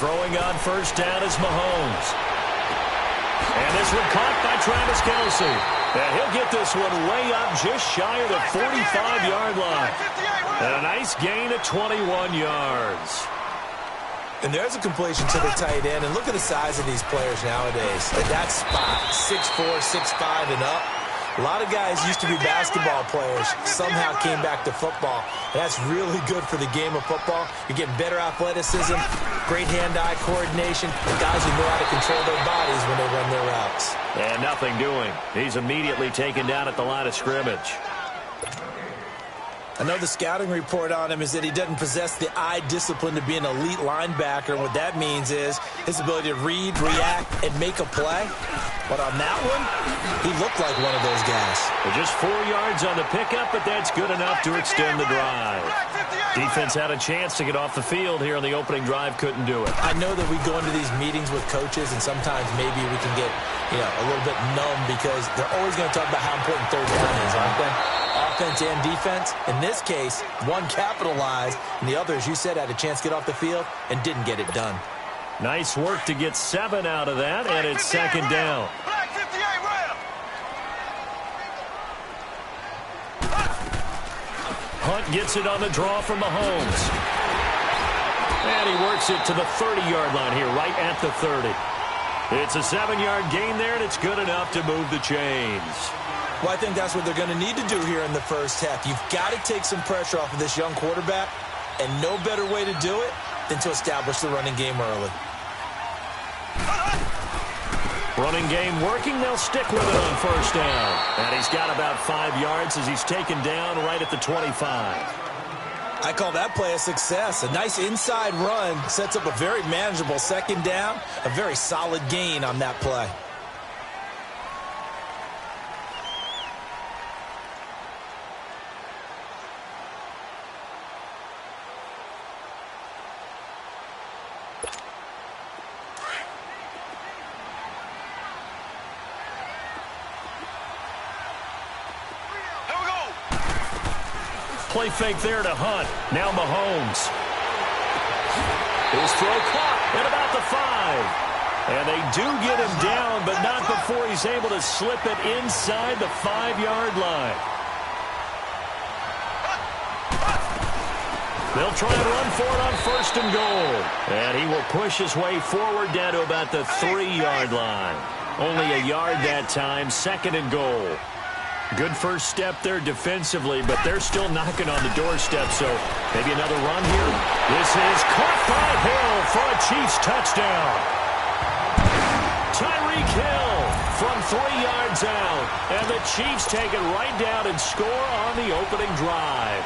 Throwing on first down is Mahomes. And this one caught by Travis Kelce. And he'll get this one way up just shy of the 45-yard line. And a nice gain of 21 yards. And there's a completion to the tight end. And look at the size of these players nowadays. At that spot, 6'4", 6'5", and up. A lot of guys used to be basketball players, somehow came back to football. That's really good for the game of football. You're getting better athleticism, great hand-eye coordination, and guys who know how to control their bodies when they run their routes. And nothing doing. He's immediately taken down at the line of scrimmage. I know the scouting report on him is that he doesn't possess the eye discipline to be an elite linebacker. What that means is his ability to read, react, and make a play. But on that one, he looked like one of those guys. Well, just 4 yards on the pickup, but that's good enough to extend the drive. Defense had a chance to get off the field here on the opening drive, couldn't do it. I know that we go into these meetings with coaches, and sometimes maybe we can get a little bit numb because they're always going to talk about how important third down is, aren't they? Offense and defense. In this case, one capitalized, and the other, as you said, had a chance to get off the field and didn't get it done. Nice work to get 7 out of that, and it's second down. Hunt gets it on the draw from Mahomes. And he works it to the 30-yard line here, right at the 30. It's a 7-yard gain there, and it's good enough to move the chains. Well, I think that's what they're going to need to do here in the first half. You've got to take some pressure off of this young quarterback, and no better way to do it than to establish the running game early. Running game working. They'll stick with it on first down. And he's got about 5 yards as he's taken down right at the 25. I call that play a success. A nice inside run sets up a very manageable second down. A very solid gain on that play. Play fake there to Hunt. Now Mahomes. His throw caught at about the 5. And they do get him down, but not before he's able to slip it inside the 5-yard line. They'll try and run for it on first and goal. And he will push his way forward down to about the 3-yard line. Only a yard that time, second and goal. Good first step there defensively, but they're still knocking on the doorstep, so maybe another run here. This is caught by Hill for a Chiefs touchdown. Tyreek Hill from 3 yards out, and the Chiefs take it right down and score on the opening drive.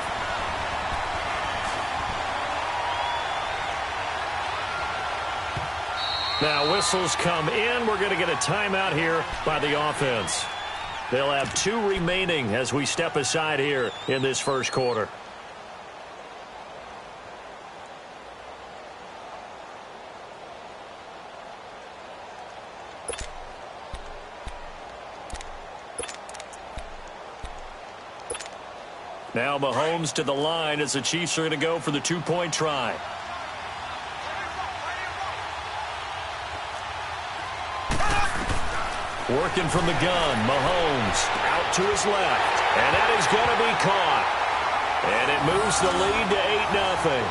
Now whistles come in. We're going to get a timeout here by the offense. They'll have 2 remaining as we step aside here in this first quarter. Now Mahomes to the line as the Chiefs are going to go for the 2-point try. Working from the gun, Mahomes out to his left, and that is going to be caught. And it moves the lead to 8-0.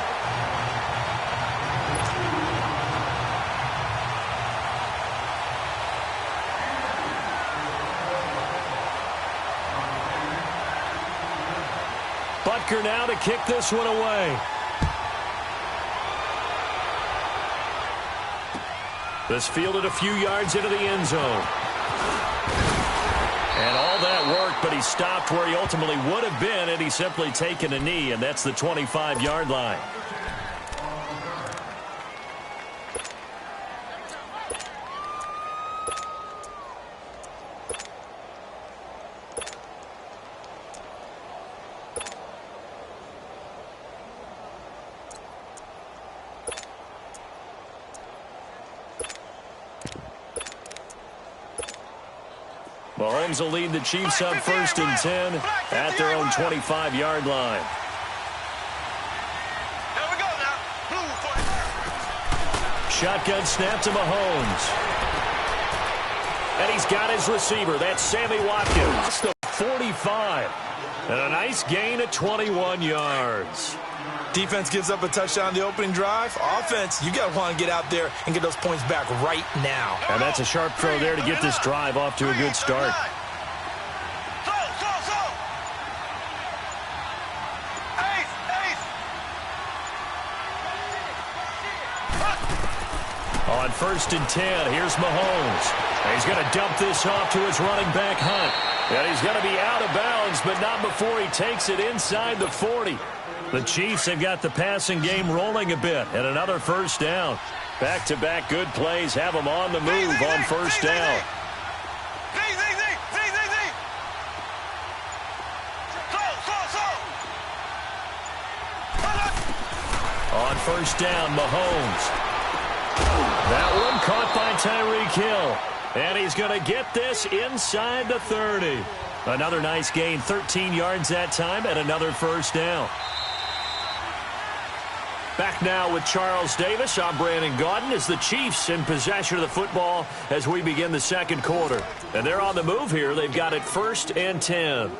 Butker now to kick this one away. This fielded a few yards into the end zone. And all that worked, but he stopped where he ultimately would have been had he simply taken a knee, and that's the 25-yard line. Mahomes will lead the Chiefs up first and 10 at their own 25-yard line. shotgun snap to Mahomes. And he's got his receiver. That's Sammy Watkins. The 45. And a nice gain of 21 yards. Defense gives up a touchdown the opening drive. Offense, you got to want to get out there and get those points back right now. And that's a sharp throw there to get this drive off to a good start. On 1st and 10, here's Mahomes. He's going to dump this off to his running back, Hunt. And he's going to be out of bounds, but not before he takes it inside the 40. The Chiefs have got the passing game rolling a bit, and another first down. Back-to-back good plays have them on the move on first down. On first down, Mahomes. That one caught by Tyreek Hill. And he's going to get this inside the 30. Another nice gain, 13 yards that time, and another first down. Back now with Charles Davis. I'm Brandon Gaudin as the Chiefs in possession of the football as we begin the second quarter. And they're on the move here. They've got it 1st and 10.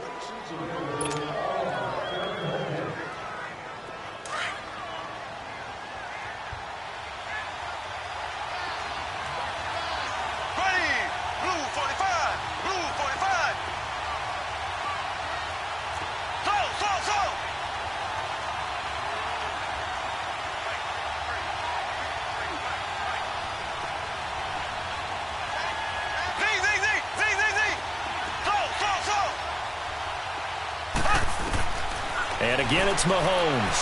And again, it's Mahomes.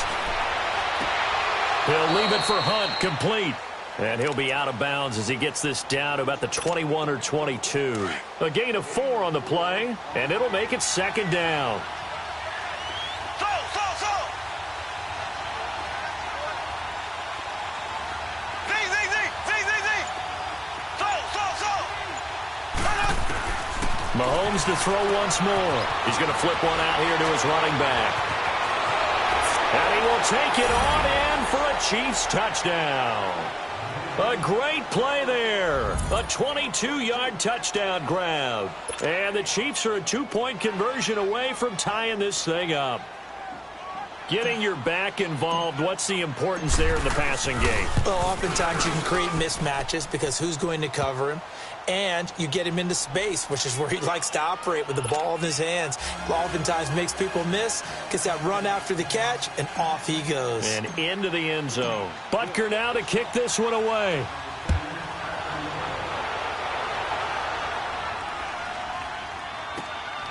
He'll leave it for Hunt, complete. And he'll be out of bounds as he gets this down to about the 21 or 22. A gain of 4 on the play, and it'll make it 2nd down. Mahomes to throw once more. He's going to flip one out here to his running back. And he will take it on in for a Chiefs touchdown. A great play there. A 22-yard touchdown grab. And the Chiefs are a 2-point conversion away from tying this thing up. Getting your back involved, what's the importance there in the passing game? Well, oftentimes you can create mismatches because who's going to cover him? And you get him into space, which is where he likes to operate with the ball in his hands. Oftentimes makes people miss, gets that run after the catch, and off he goes. And into the end zone. Butker now to kick this one away.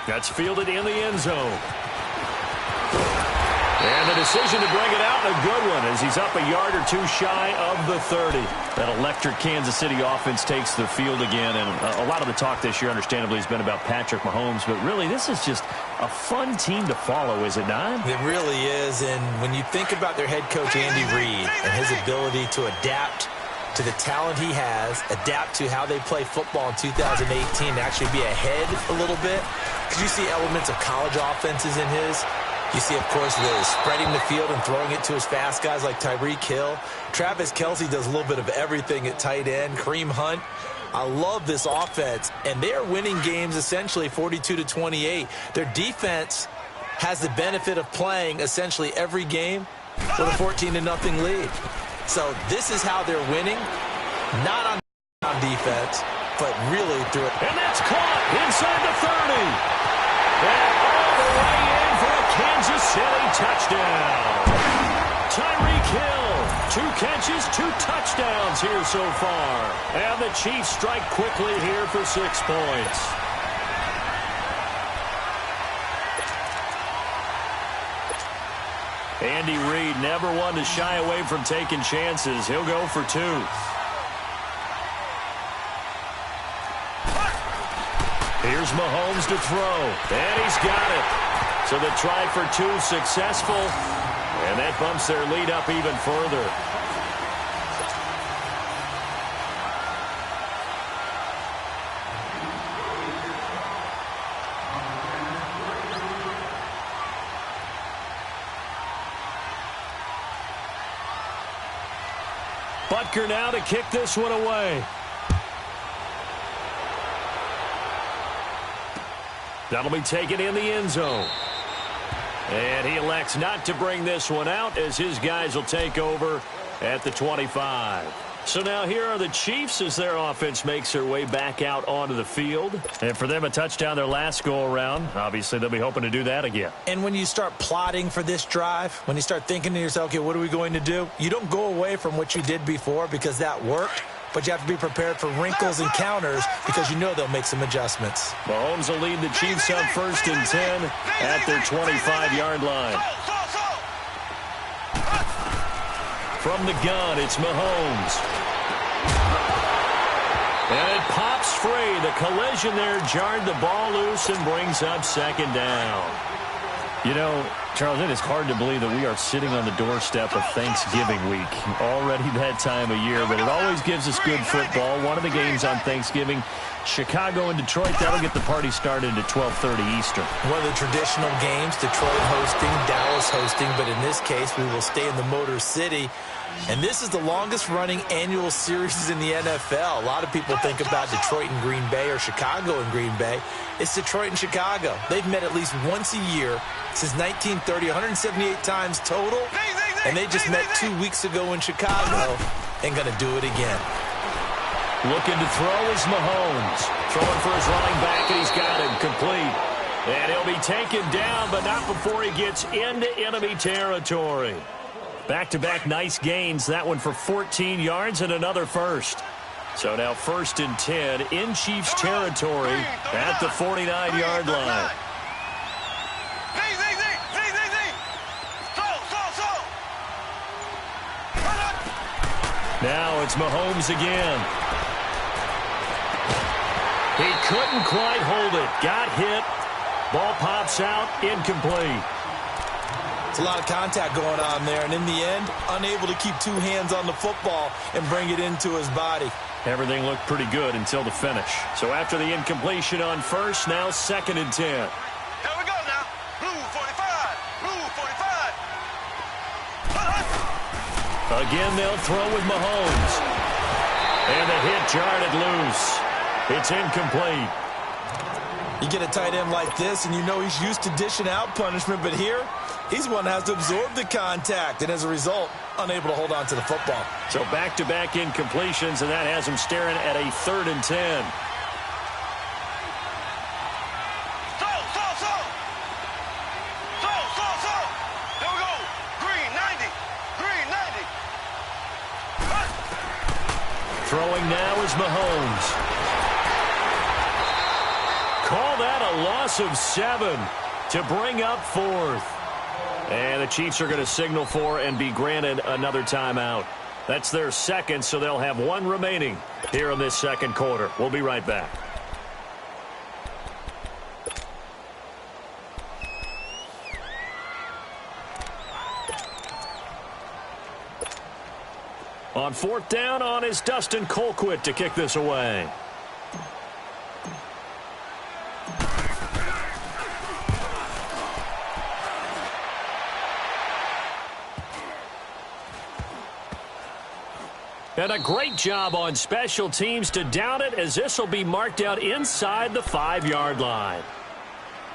That's fielded in the end zone. And the decision to bring it out, a good one, as he's up a yard or two shy of the 30. That electric Kansas City offense takes the field again, and a lot of the talk this year, understandably, has been about Patrick Mahomes, but really, this is just a fun team to follow, is it not? It really is, and when you think about their head coach, Andy Reid, and his ability to adapt to the talent he has, adapt to how they play football in 2018, and actually be ahead a little bit, because you see elements of college offenses in his. You see, of course, the spreading the field and throwing it to his fast guys like Tyreek Hill. Travis Kelce does a little bit of everything at tight end. Kareem Hunt. I love this offense, and they are winning games essentially 42-28. Their defense has the benefit of playing essentially every game with a 14-0 lead. So this is how they're winning, not on defense, but really through it. And that's caught inside the 30. And all the way in for a Kansas City touchdown. Tyreek Hill, 2 catches, 2 touchdowns here so far. And the Chiefs strike quickly here for 6 points. Andy Reid never one to shy away from taking chances. He'll go for 2. Here's Mahomes to throw, and he's got it. So the try for 2 successful, and that bumps their lead up even further. Butker now to kick this one away. That'll be taken in the end zone. And he elects not to bring this one out as his guys will take over at the 25. So now here are the Chiefs as their offense makes their way back out onto the field. And for them, a touchdown their last go-around. Obviously, they'll be hoping to do that again. And when you start plotting for this drive, when you start thinking to yourself, okay, what are we going to do? You don't go away from what you did before because that worked. But you have to be prepared for wrinkles and counters because you know they'll make some adjustments. Mahomes will lead the Chiefs on 1st and 10 at their 25-yard line. From the gun, it's Mahomes. And it pops free. The collision there jarred the ball loose and brings up 2nd down. You know, Charles, it is hard to believe that we are sitting on the doorstep of Thanksgiving week. Already that time of year, but it always gives us good football. One of the games on Thanksgiving, Chicago and Detroit, that'll get the party started at 12:30 Eastern. One of the traditional games, Detroit hosting, Dallas hosting, but in this case, we will stay in the Motor City. And this is the longest-running annual series in the NFL. A lot of people think about Detroit and Green Bay or Chicago and Green Bay. It's Detroit and Chicago. They've met at least once a year since 1930, 178 times total. And they just met 2 weeks ago in Chicago and going to do it again. Looking to throw is Mahomes. Throwing for his running back, and he's got him complete. And he'll be taken down, but not before he gets into enemy territory. Back-to-back nice gains. That one for 14 yards and another first. So now 1st and 10 in Chiefs territory at the 49-yard line. Now it's Mahomes again. He couldn't quite hold it. Got hit. Ball pops out. Incomplete. It's a lot of contact going on there, and in the end, unable to keep 2 hands on the football and bring it into his body. Everything looked pretty good until the finish. So after the incompletion on 1st, now 2nd and 10. Here we go now. Blue 45. Blue 45. Again, they'll throw with Mahomes. And the hit jarred it loose. It's incomplete. You get a tight end like this, and you know he's used to dishing out punishment, but here, he's one that has to absorb the contact, and as a result, unable to hold on to the football. So back-to-back incompletions, and that has him staring at a 3rd and 10. Here we go. Green 90. Green 90. Throwing now is Mahomes. Call that a loss of 7 to bring up 4th. And the Chiefs are going to signal for and be granted another timeout. That's their 2nd, so they'll have 1 remaining here in this 2nd quarter. We'll be right back. On 4th down, on is Dustin Colquitt to kick this away. And a great job on special teams to down it, as this will be marked out inside the 5-yard line.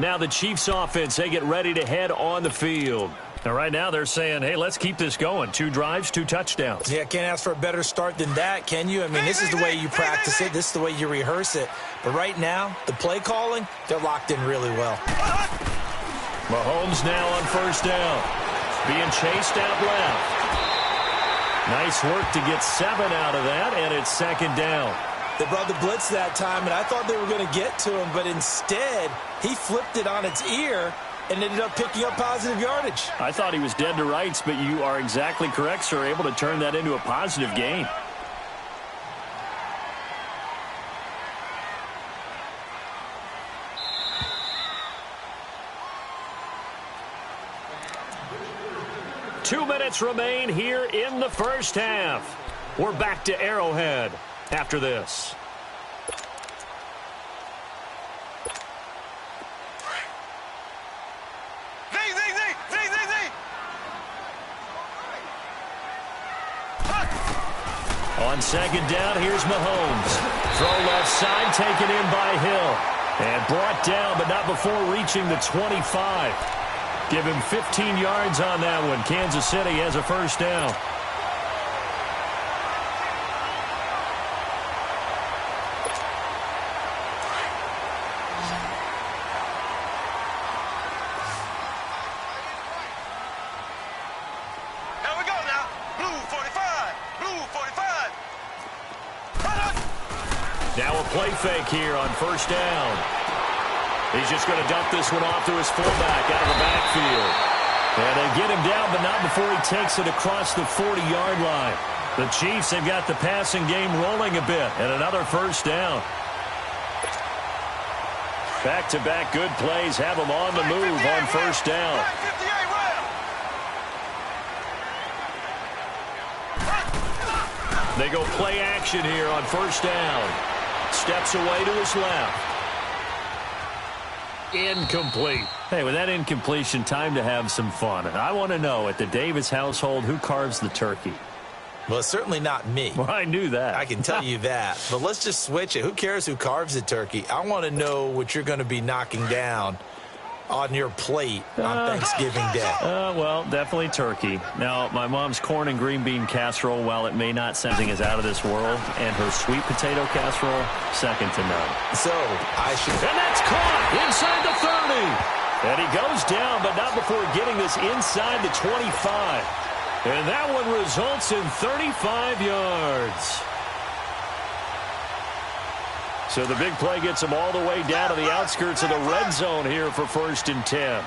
Now the Chiefs offense, they get ready to head on the field. And right now they're saying, hey, let's keep this going. 2 drives, 2 touchdowns. Yeah, can't ask for a better start than that, can you? I mean, this is the way you practice it. This is the way you rehearse it. But right now, the play calling, they're locked in really well. Mahomes now on 1st down. Being chased out left. Nice work to get 7 out of that, and it's 2nd down. They brought the blitz that time, and I thought they were going to get to him, but instead, he flipped it on its ear and ended up picking up positive yardage. I thought he was dead to rights, but you are exactly correct, sir. Able to turn that into a positive gain. Two minutes remain here in the 1st half. We're back to Arrowhead after this. On second down, here's Mahomes. Throw left side, taken in by Hill. And brought down, but not before reaching the 25. Give him 15 yards on that one. Kansas City has a first down. Here we go now. Blue 45. Blue 45. Now a play fake here on first down. He's just going to dump this one off to his fullback out of the backfield. And they get him down, but not before he takes it across the 40-yard line. The Chiefs have got the passing game rolling a bit, and another first down. Back-to-back good plays have them on the move on first down. They go play action here on first down. Steps away to his left. Incomplete. Hey, with that incompletion, time to have some fun. And I want to know, at the Davis household, who carves the turkey? Well, it's certainly not me. Well, I knew that. I can tell you that. But let's just switch it. Who cares who carves the turkey? I want to know what you're going to be knocking down on your plate on Thanksgiving Day. Well, definitely turkey. Now, my mom's corn and green bean casserole, while it may not sound as out of this world, and her sweet potato casserole, second to none. So, I should... And that's caught inside the 30. And he goes down, but not before getting this inside the 25. And that one results in 35 yards. So the big play gets him all the way down to the outskirts of the red zone here for first and 10.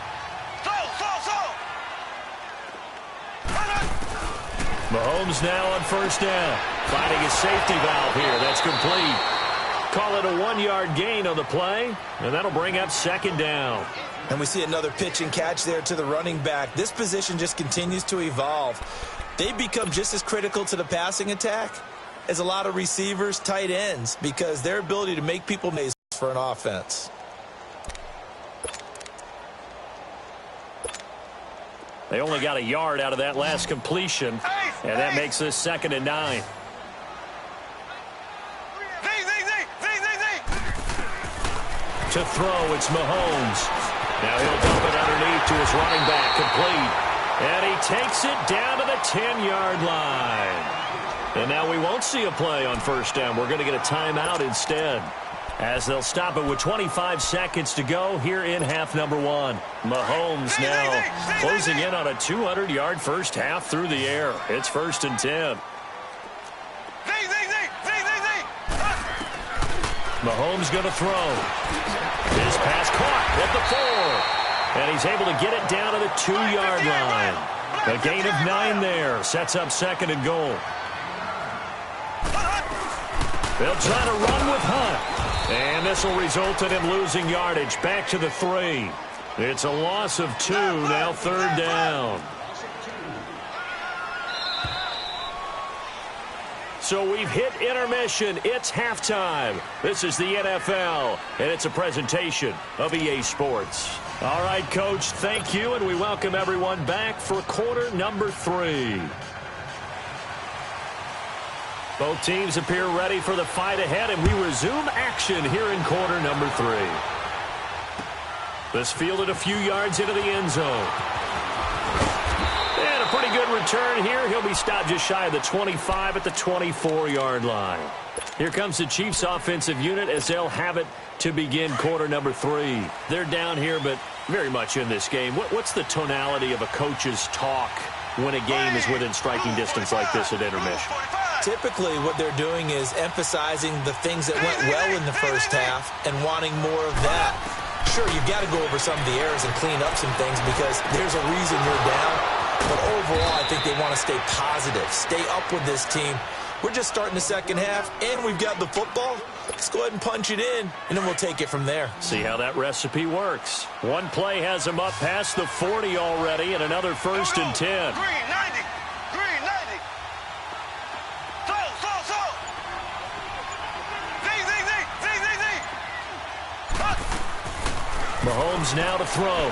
Mahomes now on first down. Finding his safety valve here. That's complete. Call it a 1-yard gain on the play, and that'll bring up second down. And we see another pitch and catch there to the running back. This position just continues to evolve. They become just as critical to the passing attack as a lot of receivers, tight ends, because their ability to make people miss for an offense. They only got a yard out of that last completion, and that makes this second and 9. To throw, it's Mahomes. Now he'll dump it underneath to his running back, complete. And he takes it down to the 10-yard line. And now we won't see a play on first down. We're going to get a timeout instead, as they'll stop it with 25 seconds to go here in half number 1. Mahomes now closing in on a 200-yard first half through the air. It's first and 10. Mahomes going to throw. His pass caught at the 4. And he's able to get it down to the 2-yard line. A gain of 9 there. Sets up second and goal. They'll try to run with Hunt. And this will result in him losing yardage. Back to the 3. It's a loss of 2. Now third down. So we've hit intermission. It's halftime. This is the NFL, and it's a presentation of EA Sports. All right, Coach, thank you, and we welcome everyone back for quarter number 3. Both teams appear ready for the fight ahead, and we resume action here in quarter number 3. This fielded a few yards into the end zone. And a pretty good return here. He'll be stopped just shy of the 25 at the 24-yard line. Here comes the Chiefs offensive unit as they'll have it to begin quarter number 3. They're down here, but very much in this game. What's the tonality of a coach's talk when a game is within striking distance like this at intermission? Typically, what they're doing is emphasizing the things that went well in the first half and wanting more of that. Sure, you've got to go over some of the errors and clean up some things because there's a reason you're down. But overall, I think they want to stay positive, stay up with this team. We're just starting the second half, and we've got the football. Let's go ahead and punch it in, and then we'll take it from there. See how that recipe works. One play has them up past the 40 already, and another first and 10. Green 90. Green 90. Slow. Z. Mahomes now to throw.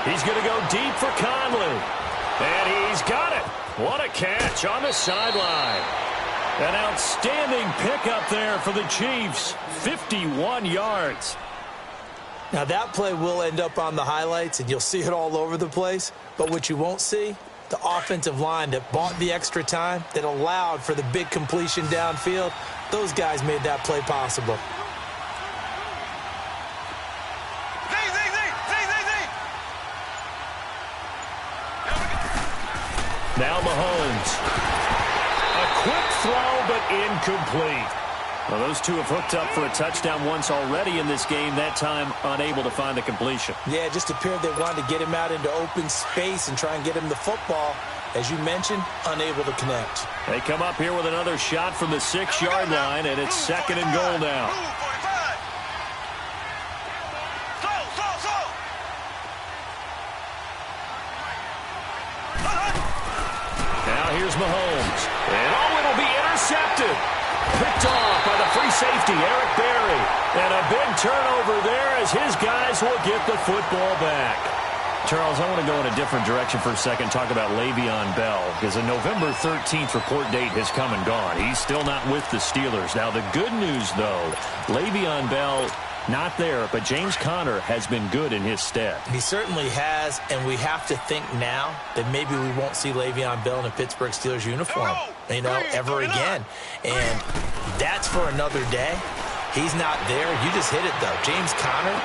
He's going to go deep for Conley. And he's got it. What a catch on the sideline. An outstanding pickup there for the Chiefs. 51 yards. Now, that play will end up on the highlights, and you'll see it all over the place. But what you won't see, the offensive line that bought the extra time, that allowed for the big completion downfield, those guys made that play possible. Now Mahomes. A quick throw, but incomplete. Well, those two have hooked up for a touchdown once already in this game, that time unable to find the completion. Yeah, it just appeared they wanted to get him out into open space and try and get him the football. As you mentioned, unable to connect. They come up here with another shot from the 6-yard line, and it's 2nd and goal now. Now here's Mahomes. And it'll be intercepted. Picked off by the free safety, Eric Berry. And a big turnover there as his guys will get the football back. Charles, I want to go in a different direction for a second, talk about Le'Veon Bell, because the November 13th report date has come and gone. He's still not with the Steelers. Now, the good news, though, Le'Veon Bell not there, but James Conner has been good in his stead. He certainly has, and we have to think now that maybe we won't see Le'Veon Bell in a Pittsburgh Steelers uniform, ever again. And that's for another day. He's not there. You just hit it, though. James Conner,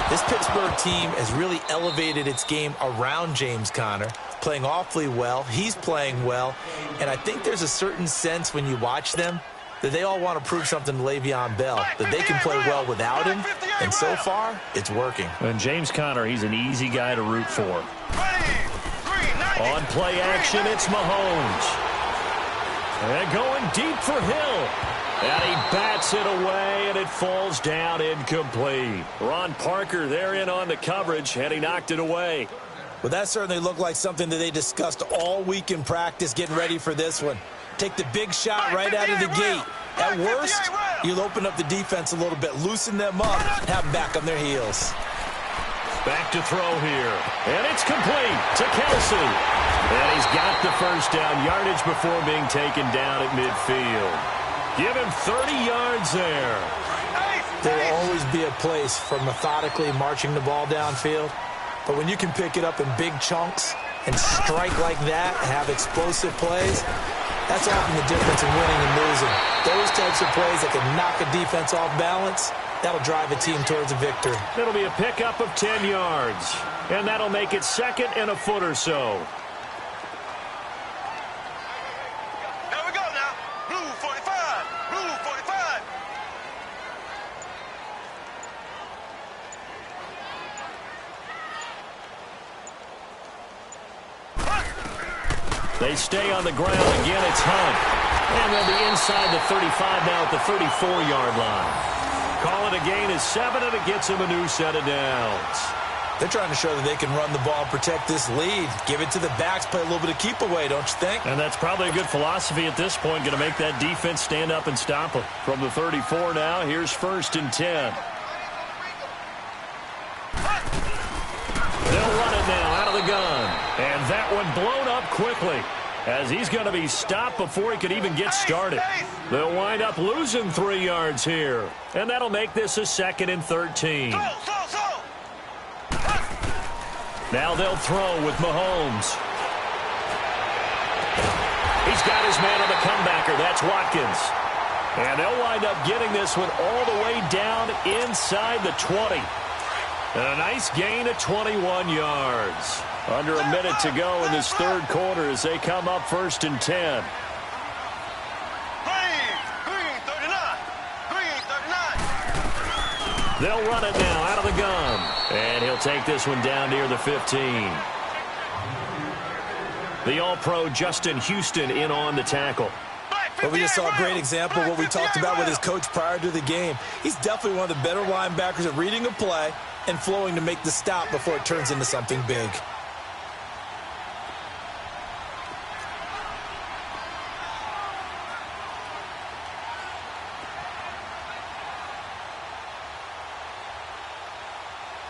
this Pittsburgh team has really elevated its game around James Conner, playing awfully well. He's playing well. And I think there's a certain sense when you watch them that they all want to prove something to Le'Veon Bell, that they can play well without him, and so far, it's working. And James Conner, he's an easy guy to root for. On play action, it's Mahomes. And going deep for Hill. And he bats it away, and it falls down incomplete. Ron Parker there in on the coverage, and he knocked it away. Well, that certainly looked like something that they discussed all week in practice getting ready for this one. Take the big shot right out of the gate. At worst, you'll open up the defense a little bit, loosen them up, have them back on their heels. Back to throw here. And it's complete to Kelsey. And he's got the first down, yardage before being taken down at midfield. Give him 30 yards there. There will always be a place for methodically marching the ball downfield. But when you can pick it up in big chunks and strike like that, have explosive plays, that's often the difference in winning and losing. Those types of plays that can knock a defense off balance, that'll drive a team towards a victory. It'll be a pickup of 10 yards, and that'll make it 2nd and a foot or so. There we go now. Blue 45. Blue 45. They stay on the ground. Again, it's Hunt. And they'll be inside the 35 now at the 34-yard line. Call it a gain of 7, and it gets them a new set of downs. They're trying to show that they can run the ball, protect this lead. Give it to the backs, play a little bit of keep away, don't you think? And that's probably a good philosophy at this point. Going to make that defense stand up and stop them. From the 34 now, here's 1st and 10. They'll run it now out of the gun. And that one blown up quickly, as he's going to be stopped before he could even get started. They'll wind up losing 3 yards here. And that'll make this a 2nd and 13. Now they'll throw with Mahomes. He's got his man on the comebacker. That's Watkins. And they'll wind up getting this one all the way down inside the 20. And a nice gain of 21 yards. Under a minute to go in this 3rd quarter as they come up 1st and 10. Green 39. Green 39. They'll run it now out of the gun. And he'll take this one down near the 15. The All-Pro Justin Houston in on the tackle. But we just saw a great example of what we talked about with his coach prior to the game. He's definitely one of the better linebackers at reading a play and flowing to make the stop before it turns into something big.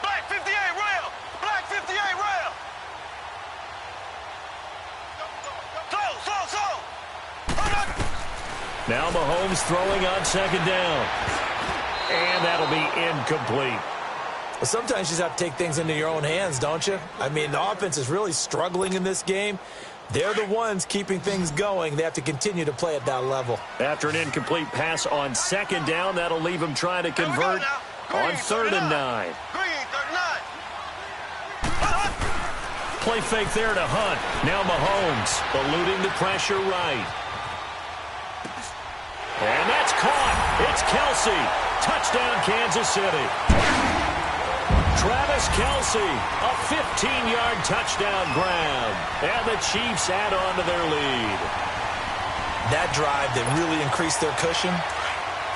Black 58 rail. Black 58 rail. Now Mahomes throwing on second down. And that'll be incomplete. Well, sometimes you just have to take things into your own hands, don't you? I mean, the offense is really struggling in this game. They're the ones keeping things going. They have to continue to play at that level. After an incomplete pass on second down, that'll leave him trying to convert on 3rd and 9. Green, 39. Play fake there to Hunt. Now Mahomes eluding the pressure right. And that's caught. It's Kelsey. Touchdown, Kansas City. Travis Kelsey, a 15-yard touchdown grab. And the Chiefs add on to their lead. That drive that really increased their cushion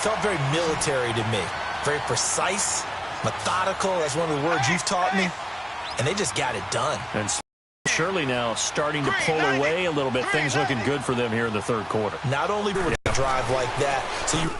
felt very military to me. Very precise, methodical. That's one of the words you've taught me. And they just got it done. And Shirley now starting to pull away a little bit. Things looking good for them here in the third quarter. Not only do a drive like that, so you